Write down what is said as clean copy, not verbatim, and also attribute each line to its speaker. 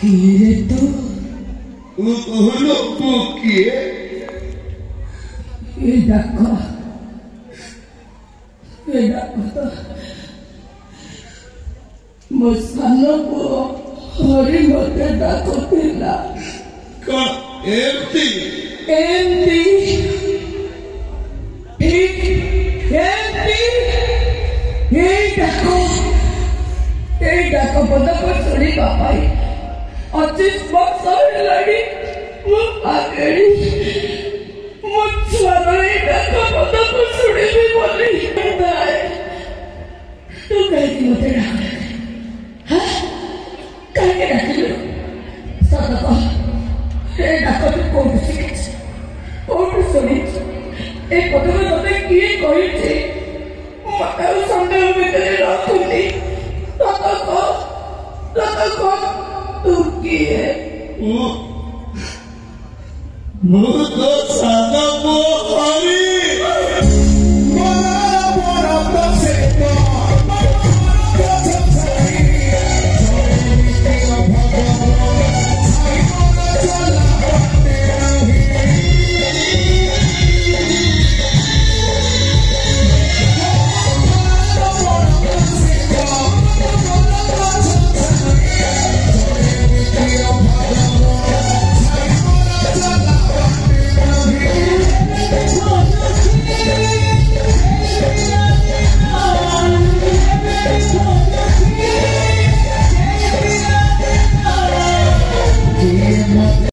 Speaker 1: किए तो
Speaker 2: लोग किए
Speaker 1: ये डाको तो मो सान पुओ हरि मते डाकुथिला
Speaker 2: कौन एमती
Speaker 1: डाको पद पर सुनी पापाई 25 वर्ष हेलाड़ी मो आगड़ी मो छुआरे डाको पद पर सुनी भी बोली तू कहीं मते डाक हाँ कहीं डाकिलो सत कह ए डाको तू कोड शिखिछ कोड सुनिछ ए पद में तते किए कहिछे मते संदेह भितर रखुनी तत तू किए
Speaker 2: मुझको सादा वो हरी